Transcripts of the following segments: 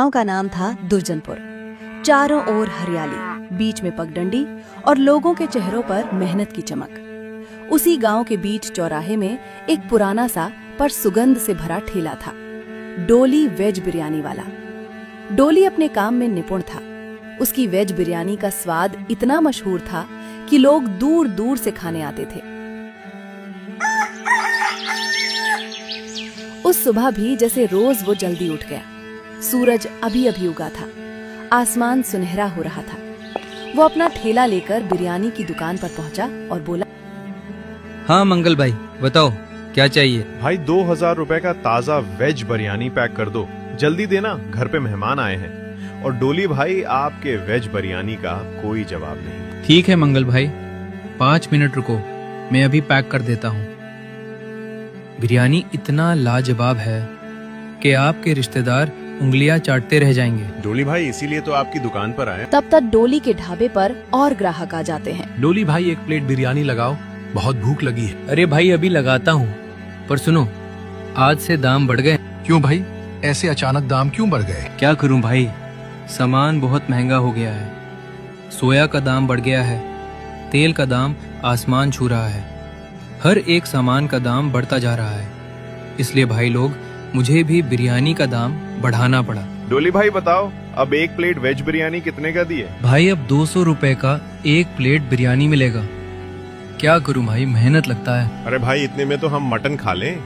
गांव का नाम था दुर्जनपुर। चारों ओर हरियाली, बीच में पगडंडी और लोगों के चेहरों पर मेहनत की चमक। उसी गांव के बीच चौराहे में एक पुराना सा पर सुगंध से भरा ठेला था, डोली वेज बिरयानी वाला। डोली अपने काम में निपुण था। उसकी वेज बिरयानी का स्वाद इतना मशहूर था कि लोग दूर दूर से खाने आते थे। उस सुबह भी जैसे रोज वो जल्दी उठ गया। सूरज अभी अभी उगा था, आसमान सुनहरा हो रहा था। वो अपना ठेला लेकर बिरयानी की दुकान पर पहुंचा और बोला, हाँ मंगल भाई, बताओ क्या चाहिए? भाई 2000 रुपए का ताज़ा वेज बिरयानी पैक कर दो, जल्दी देना, घर पे मेहमान आए हैं। और डोली भाई, आपके वेज बिरयानी का कोई जवाब नहीं। ठीक है मंगल भाई, 5 मिनट रुको, मैं अभी पैक कर देता हूँ। बिरयानी इतना लाजवाब है कि आपके रिश्तेदार उंगलियां चाटते रह जाएंगे। डोली भाई, इसीलिए तो आपकी दुकान पर आए। तब तक डोली के ढाबे पर और ग्राहक आ जाते हैं। डोली भाई, एक प्लेट बिरयानी लगाओ, बहुत भूख लगी है। अरे भाई अभी लगाता हूँ, पर सुनो, आज से दाम बढ़ गए। क्यों भाई, ऐसे अचानक दाम क्यों बढ़ गए? क्या करूँ भाई, सामान बहुत महंगा हो गया है। सोया का दाम बढ़ गया है, तेल का दाम आसमान छू रहा है, हर एक सामान का दाम बढ़ता जा रहा है। इसलिए भाई लोग, मुझे भी बिरयानी का दाम बढ़ाना पड़ा। डोली भाई बताओ, अब एक प्लेट वेज बिरयानी कितने का दी है? भाई अब 200 रुपए का एक प्लेट बिरयानी मिलेगा। क्या करूं भाई, मेहनत लगता है। अरे भाई, इतने में तो हम मटन खा लें।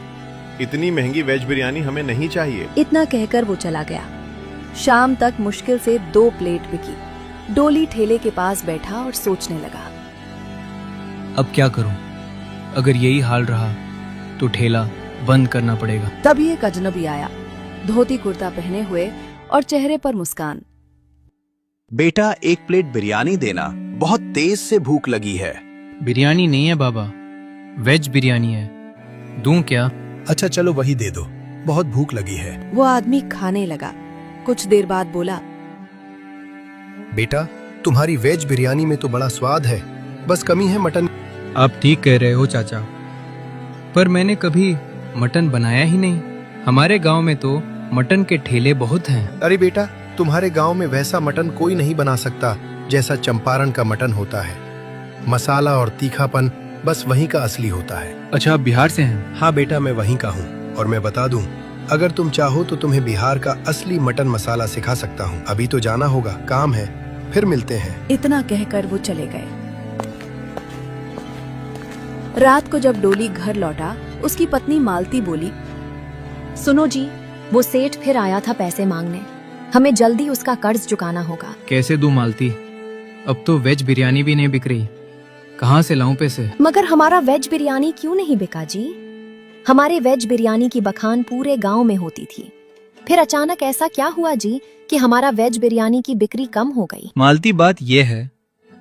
इतनी महंगी वेज बिरयानी हमें नहीं चाहिए। इतना कहकर वो चला गया। शाम तक मुश्किल से 2 प्लेट बिकी। डोली ठेले के पास बैठा और सोचने लगा, अब क्या करूं? अगर यही हाल रहा तो ठेला बंद करना पड़ेगा। तभी एक अजनबी आया, धोती कुर्ता पहने हुए और चेहरे पर मुस्कान। बेटा, एक प्लेट बिरयानी देना, बहुत तेज से भूख लगी है। बिरयानी नहीं है बाबा, वेज बिरयानी है। दूं क्या? अच्छा चलो वही दे दो, बहुत भूख लगी है। वो आदमी खाने लगा। कुछ देर बाद बोला, बेटा, तुम्हारी वेज बिरयानी में तो बड़ा स्वाद है, बस कमी है मटन। आप ठीक कह रहे हो चाचा, पर मैंने कभी मटन बनाया ही नहीं। हमारे गांव में तो मटन के ठेले बहुत हैं। अरे बेटा, तुम्हारे गांव में वैसा मटन कोई नहीं बना सकता जैसा चंपारण का मटन होता है। मसाला और तीखापन बस वहीं का असली होता है। अच्छा, आप बिहार से हैं? हाँ बेटा, मैं वहीं का हूँ। और मैं बता दूं, अगर तुम चाहो तो तुम्हें बिहार का असली मटन मसाला सिखा सकता हूँ। अभी तो जाना होगा, काम है, फिर मिलते हैं। इतना कहकर वो चले गए। रात को जब डोली घर लौटा, उसकी पत्नी मालती बोली, सुनो जी, वो सेठ फिर आया था पैसे मांगने। हमें जल्दी उसका कर्ज चुकाना होगा। कैसे दूं मालती, अब तो वेज बिरयानी भी नहीं बिक रही, कहाँ से लाऊं पैसे? मगर हमारा वेज बिरयानी क्यों नहीं बिका जी? हमारे वेज बिरयानी की बखान पूरे गांव में होती थी। फिर अचानक ऐसा क्या हुआ जी कि हमारा वेज बिरयानी की बिक्री कम हो गई? मालती, बात यह है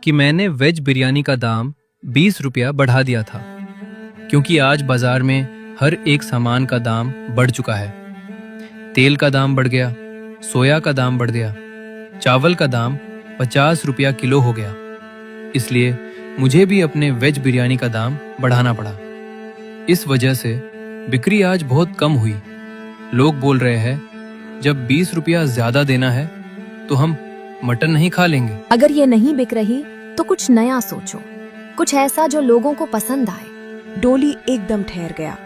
कि मैंने वेज बिरयानी का दाम 20 रुपया बढ़ा दिया था, क्योंकि आज बाजार में हर एक सामान का दाम बढ़ चुका है। तेल का दाम बढ़ गया, सोया का दाम बढ़ गया, चावल का दाम 50 रुपया किलो हो गया। इसलिए मुझे भी अपने वेज बिरयानी का दाम बढ़ाना पड़ा। इस वजह से बिक्री आज बहुत कम हुई। लोग बोल रहे हैं, जब 20 रुपया ज्यादा देना है तो हम मटन नहीं खा लेंगे। अगर ये नहीं बिक रही तो कुछ नया सोचो, कुछ ऐसा जो लोगों को पसंद आए। डोली एकदम ठहर गया।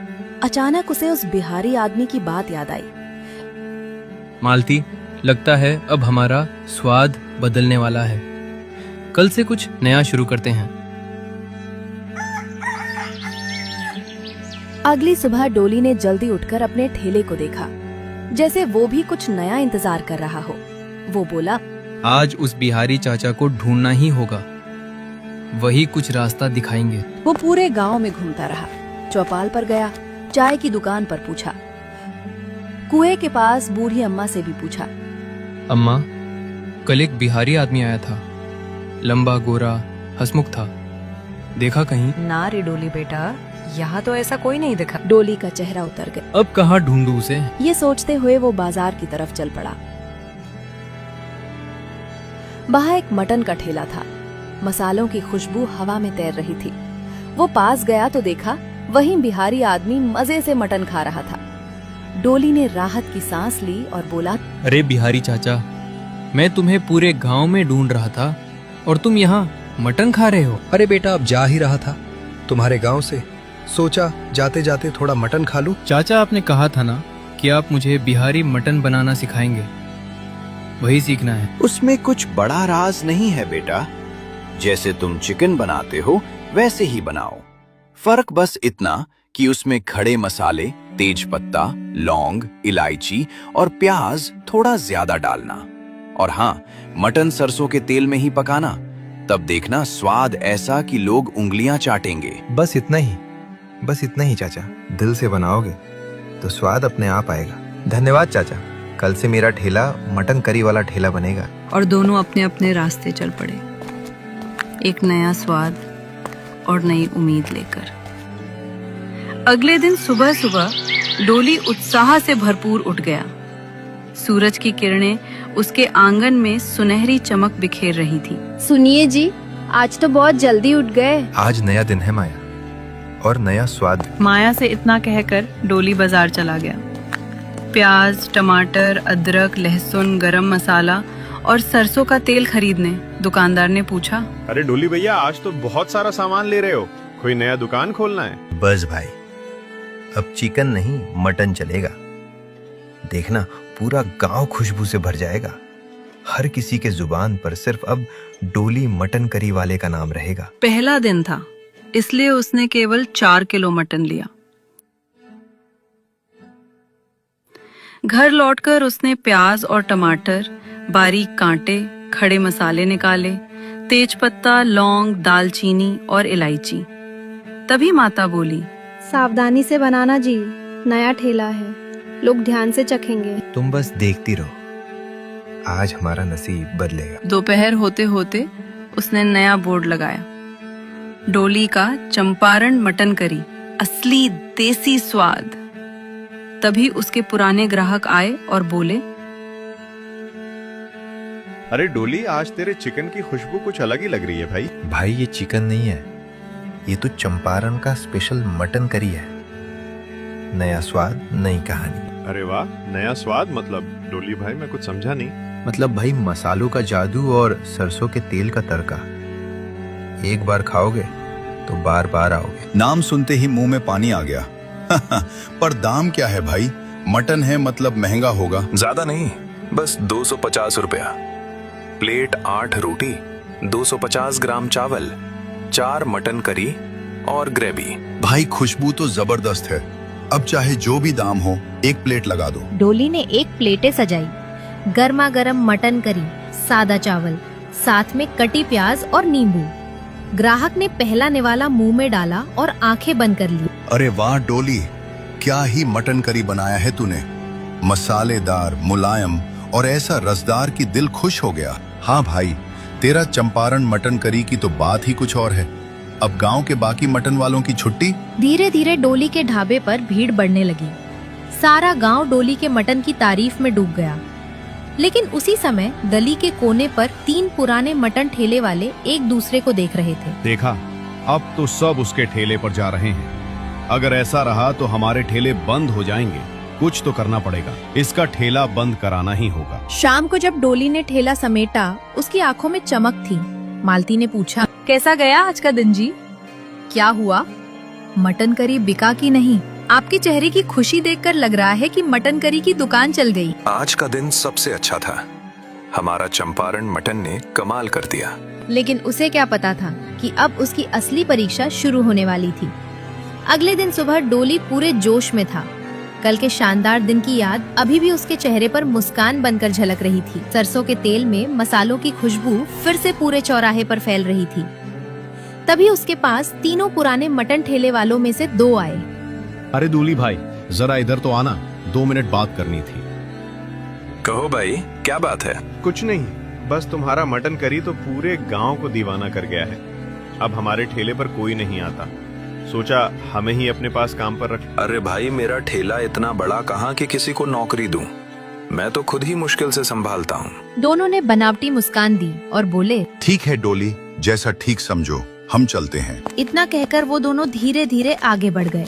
अचानक उसे उस बिहारी आदमी की बात याद आई। मालती, लगता है अब हमारा स्वाद बदलने वाला है। कल से कुछ नया शुरू करते हैं। अगली सुबह डोली ने जल्दी उठकर अपने ठेले को देखा, जैसे वो भी कुछ नया इंतजार कर रहा हो। वो बोला, आज उस बिहारी चाचा को ढूंढना ही होगा, वही कुछ रास्ता दिखाएंगे। वो पूरे गांव में घूमता रहा। चौपाल पर गया, चाय की दुकान पर पूछा, कुएं के पास बूढ़ी अम्मा से भी पूछा, अम्मा, कल एक बिहारी आदमी आया था, लंबा गोरा हंसमुख था, देखा कहीं? ना रे डोली बेटा, यहाँ तो ऐसा कोई नहीं दिखा। डोली का चेहरा उतर गया। अब कहाँ ढूंढूं उसे? ये सोचते हुए वो बाजार की तरफ चल पड़ा। वहाँ एक मटन का ठेला था। मसालों की खुशबू हवा में तैर रही थी। वो पास गया तो देखा वहीं बिहारी आदमी मजे से मटन खा रहा था। डोली ने राहत की सांस ली और बोला, अरे बिहारी चाचा, मैं तुम्हें पूरे गांव में ढूंढ रहा था और तुम यहाँ मटन खा रहे हो। अरे बेटा, अब जा ही रहा था तुम्हारे गांव से, सोचा जाते जाते थोड़ा मटन खा लूं। चाचा, आपने कहा था ना कि आप मुझे बिहारी मटन बनाना सिखाएंगे, वही सीखना है। उसमें कुछ बड़ा राज नहीं है बेटा, जैसे तुम चिकन बनाते हो वैसे ही बनाओ। फर्क बस इतना कि उसमें खड़े मसाले, तेज पत्ता, लौंग, इलायची और प्याज थोड़ा ज्यादा डालना। और हाँ, मटन सरसों के तेल में ही पकाना, तब देखना स्वाद ऐसा कि लोग उंगलियां चाटेंगे। बस इतना ही चाचा, दिल से बनाओगे तो स्वाद अपने आप आएगा। धन्यवाद चाचा, कल से मेरा ठेला मटन करी वाला ठेला बनेगा। और दोनों अपने अपने रास्ते चल पड़े, एक नया स्वाद और नई उम्मीद लेकर। अगले दिन सुबह सुबह डोली उत्साह से भरपूर उठ गया। सूरज की किरणें उसके आंगन में सुनहरी चमक बिखेर रही थी। सुनिए जी, आज तो बहुत जल्दी उठ गए। आज नया दिन है माया, और नया स्वाद। माया से इतना कहकर डोली बाजार चला गया। प्याज, टमाटर, अदरक, लहसुन, गरम मसाला और सरसों का तेल खरीदने दुकानदार ने पूछा, अरे डोली भैया, आज तो बहुत सारा सामान ले रहे हो, कोई नया दुकान खोलना है? बस भाई, अब चिकन नहीं मटन चलेगा। देखना, पूरा गांव खुशबू से भर जाएगा। हर किसी के जुबान पर सिर्फ अब डोली मटन करी वाले का नाम रहेगा। पहला दिन था, इसलिए उसने केवल 4 किलो मटन लिया। घर लौटकर उसने प्याज और टमाटर बारीक कांटे, खड़े मसाले निकाले, तेजपत्ता, लौंग, दालचीनी और इलायची। तभी माता बोली, सावधानी से बनाना जी, नया ठेला है, लोग ध्यान से चखेंगे। तुम बस देखती रहो, आज हमारा नसीब बदलेगा। दोपहर होते होते उसने नया बोर्ड लगाया, डोली का चंपारण मटन करी, असली देसी स्वाद। तभी उसके पुराने ग्राहक आए और बोले, अरे डोली, आज तेरे चिकन की खुशबू कुछ अलग ही लग रही है भाई। भाई, ये चिकन नहीं है, ये तो चंपारण का स्पेशल मटन करी है। नया स्वाद, नई कहानी। अरे वाह, नया स्वाद मतलब? डोली भाई, मैं कुछ समझा नहीं। मतलब भाई, मसालों का जादू और सरसों के तेल का तड़का। एक बार खाओगे तो बार बार आओगे। नाम सुनते ही मुंह में पानी आ गया। पर दाम क्या है भाई? मटन है मतलब महंगा होगा। ज्यादा नहीं, बस 250 रुपया। प्लेट 8 रोटी, 250 ग्राम चावल, 4 मटन करी और ग्रेवी। भाई, खुशबू तो जबरदस्त है। अब चाहे जो भी दाम हो, एक प्लेट लगा दो। डोली ने एक प्लेटें सजाई, गर्मा गर्म मटन करी, सादा चावल, साथ में कटी प्याज और नींबू। ग्राहक ने पहला निवाला मुंह में डाला और आंखें बंद कर ली। अरे वाह डोली, क्या ही मटन करी बनाया है तूने। मसालेदार, मुलायम और ऐसा रसदार कि दिल खुश हो गया। हाँ भाई, तेरा चंपारण मटन करी की तो बात ही कुछ और है। अब गांव के बाकी मटन वालों की छुट्टी। धीरे धीरे डोली के ढाबे पर भीड़ बढ़ने लगी। सारा गांव डोली के मटन की तारीफ में डूब गया। लेकिन उसी समय गली के कोने पर 3 पुराने मटन ठेले वाले एक दूसरे को देख रहे थे। देखा, अब तो सब उसके ठेले पर जा रहे हैं। अगर ऐसा रहा तो हमारे ठेले बंद हो जाएंगे। कुछ तो करना पड़ेगा, इसका ठेला बंद कराना ही होगा। शाम को जब डोली ने ठेला समेटा, उसकी आंखों में चमक थी। मालती ने पूछा, कैसा गया आज का दिन जी? क्या हुआ? मटन करी बिका कि नहीं? आपके चेहरे की खुशी देखकर लग रहा है कि मटन करी की दुकान चल गई। आज का दिन सबसे अच्छा था। हमारा चंपारण मटन ने कमाल कर दिया। लेकिन उसे क्या पता था कि अब उसकी असली परीक्षा शुरू होने वाली थी। अगले दिन सुबह डोली पूरे जोश में था। कल के शानदार दिन की याद अभी भी उसके चेहरे पर मुस्कान बनकर झलक रही थी। सरसों के तेल में मसालों की खुशबू फिर से पूरे चौराहे पर फैल रही थी। तभी उसके पास तीनों पुराने मटन ठेले वालों में से 2 आए। अरे डोली भाई, जरा इधर तो आना, 2 मिनट बात करनी थी। कहो भाई, क्या बात है? कुछ नहीं, बस तुम्हारा मटन करी तो पूरे गांव को दीवाना कर गया है। अब हमारे ठेले पर कोई नहीं आता, सोचा हमें ही अपने पास काम पर रख। अरे भाई, मेरा ठेला इतना बड़ा कहाँ कि किसी को नौकरी दूं? मैं तो खुद ही मुश्किल से संभालता हूँ। दोनों ने बनावटी मुस्कान दी और बोले, ठीक है डोली, जैसा ठीक समझो, हम चलते हैं। इतना कहकर वो दोनों धीरे धीरे आगे बढ़ गए।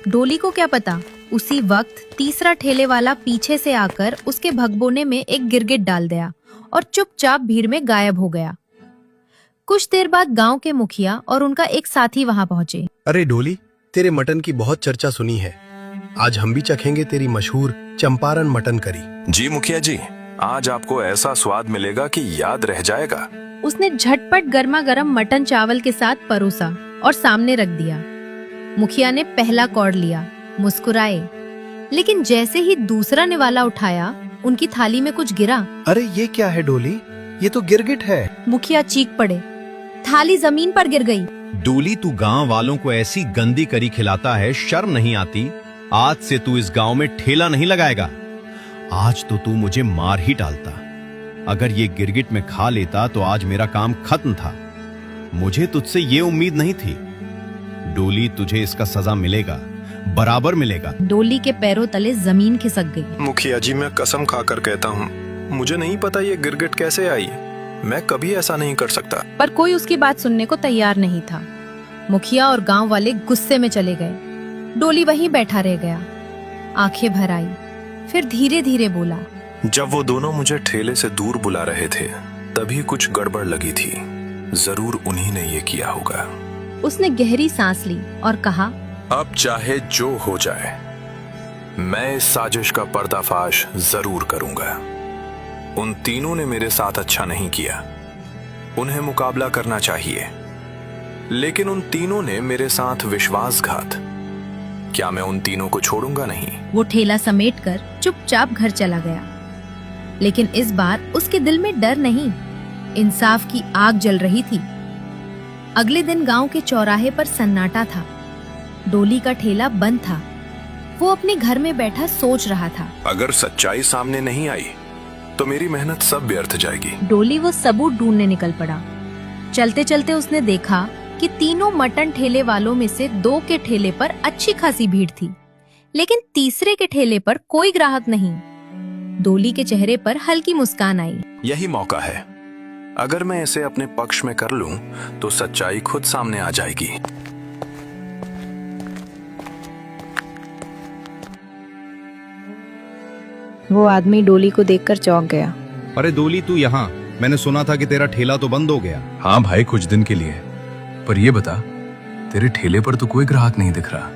डोली को क्या पता, उसी वक्त तीसरा ठेले वाला पीछे से आकर उसके भगोने में एक गिरगिट डाल दिया और चुपचाप भीड़ में गायब हो गया। कुछ देर बाद गांव के मुखिया और उनका एक साथी वहां पहुंचे। अरे डोली, तेरे मटन की बहुत चर्चा सुनी है, आज हम भी चखेंगे तेरी मशहूर चंपारण मटन करी। जी मुखिया जी, आज आपको ऐसा स्वाद मिलेगा कि याद रह जाएगा। उसने झटपट गर्मा गर्म मटन चावल के साथ परोसा और सामने रख दिया। मुखिया ने पहला कौड़ लिया, मुस्कुराए, लेकिन जैसे ही दूसरा निवाला उठाया उनकी थाली में कुछ गिरा। अरे ये क्या है डोली, ये तो गिरगिट है। मुखिया चीख पड़े, थाली जमीन पर गिर गई। डोली, तू गांव वालों को ऐसी गंदी करी खिलाता है, शर्म नहीं आती? आज से तू इस गांव में ठेला नहीं लगाएगा। आज तो तू मुझे मार ही डालता। अगर ये गिरगिट में खा लेता तो आज मेरा काम खत्म था। मुझे तुझसे ये उम्मीद नहीं थी। डोली, तुझे इसका सजा मिलेगा, बराबर मिलेगा। डोली के पैरों तले जमीन खिसक गई। मुखिया जी, मैं कसम खाकर कहता हूँ, मुझे नहीं पता ये गिरगिट कैसे आई। मैं कभी ऐसा नहीं कर सकता। पर कोई उसकी बात सुनने को तैयार नहीं था। मुखिया और गांव वाले गुस्से में चले गए। डोली वहीं बैठा रह गया, आंखें भर आई, फिर धीरे धीरे बोला। जब वो दोनों मुझे ठेले से दूर बुला रहे थे तभी कुछ गड़बड़ लगी थी। जरूर उन्हीं ने ये किया होगा। उसने गहरी सांस ली और कहा, अब चाहे जो हो जाए, मैं इस साजिश का पर्दाफाश जरूर करूंगा। उन तीनों ने मेरे साथ अच्छा नहीं किया, उन्हें मुकाबला करना चाहिए। लेकिन उन तीनों ने मेरे साथ विश्वासघात। क्या मैं उन तीनों को छोड़ूंगा नहीं? वो ठेला समेटकर चुपचाप घर चला गया। लेकिन इस बार उसके दिल में डर नहीं, इंसाफ की आग जल रही थी। अगले दिन गांव के चौराहे पर सन्नाटा था। डोली का ठेला बंद था। वो अपने घर में बैठा सोच रहा था। अगर सच्चाई सामने नहीं आई तो मेरी मेहनत सब व्यर्थ जाएगी। डोली वो सबूत ढूंढने निकल पड़ा। चलते चलते उसने देखा कि तीनों मटन ठेले वालों में से दो के ठेले पर अच्छी खासी भीड़ थी, लेकिन तीसरे के ठेले पर कोई ग्राहक नहीं। डोली के चेहरे पर हल्की मुस्कान आई। यही मौका है। अगर मैं इसे अपने पक्ष में कर लूं तो सच्चाई खुद सामने आ जाएगी। वो आदमी डोली को देखकर चौंक गया। अरे डोली, तू यहाँ? मैंने सुना था कि तेरा ठेला तो बंद हो गया। हाँ भाई, कुछ दिन के लिए। पर ये बता, तेरे ठेले पर तो कोई ग्राहक नहीं दिख रहा।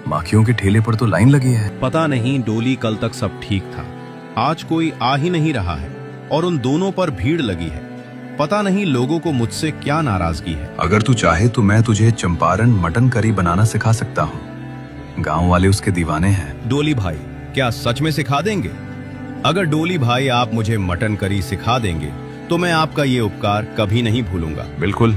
माखियों के ठेले पर तो लाइन लगी है। पता नहीं डोली, कल तक सब ठीक था, आज कोई आ ही नहीं रहा है और उन दोनों पर भीड़ लगी है। पता नहीं लोगों को मुझसे क्या नाराजगी है। अगर तू चाहे तो मैं तुझे चंपारण मटन करी बनाना सिखा सकता हूँ। गांव वाले उसके दीवाने हैं। डोली भाई, क्या सच में सिखा देंगे? अगर डोली भाई आप मुझे मटन करी सिखा देंगे तो मैं आपका ये उपकार कभी नहीं भूलूंगा। बिल्कुल,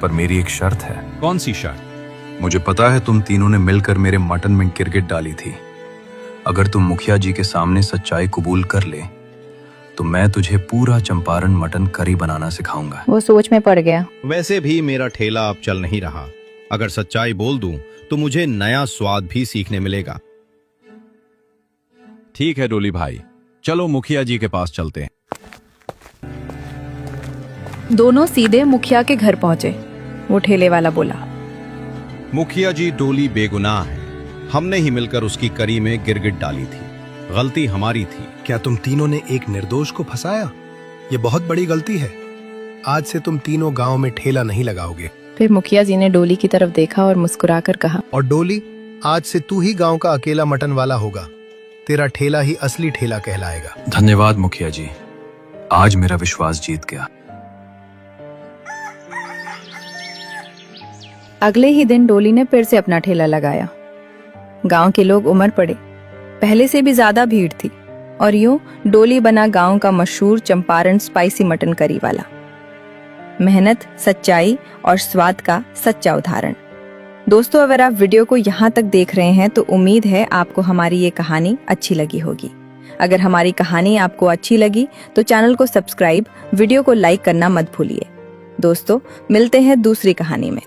पर मेरी एक शर्त है। कौन सी शर्त? मुझे पता है तुम तीनों ने मिलकर मेरे मटन में गिरगिट डाली थी। अगर तुम मुखिया जी के सामने सच्चाई कबूल कर ले तो मैं तुझे पूरा चंपारण मटन करी बनाना सिखाऊंगा। वो सोच में पड़ गया। वैसे भी मेरा ठेला अब चल नहीं रहा। अगर सच्चाई बोल दूं तो मुझे नया स्वाद भी सीखने मिलेगा। ठीक है डोली भाई, चलो मुखिया जी के पास चलते हैं। दोनों सीधे मुखिया के घर पहुंचे। वो ठेले वाला बोला, मुखिया जी, डोली बेगुनाह है। हमने ही मिलकर उसकी करी में गिरगिट डाली थी। गलती हमारी थी। क्या तुम तीनों ने एक निर्दोष को फंसाया? ये बहुत बड़ी गलती है। आज से तुम तीनों गांव में ठेला नहीं लगाओगे। फिर मुखिया जी ने डोली की तरफ देखा और मुस्कुराकर कहा, और डोली, आज से तू ही गांव का अकेला मटन वाला होगा। तेरा ठेला ही असली ठेला कहलाएगा। धन्यवाद मुखिया जी, आज मेरा विश्वास जीत गया। अगले ही दिन डोली ने फिर से अपना ठेला लगाया। गांव के लोग उमड़ पड़े। पहले से भी ज्यादा भीड़ थी और यूं डोली बना गांव का मशहूर चंपारण स्पाइसी मटन करी वाला। मेहनत, सच्चाई और स्वाद का सच्चा उदाहरण। दोस्तों, अगर आप वीडियो को यहाँ तक देख रहे हैं तो उम्मीद है आपको हमारी ये कहानी अच्छी लगी होगी। अगर हमारी कहानी आपको अच्छी लगी तो चैनल को सब्सक्राइब, वीडियो को लाइक करना मत भूलिए। दोस्तों, मिलते हैं दूसरी कहानी में।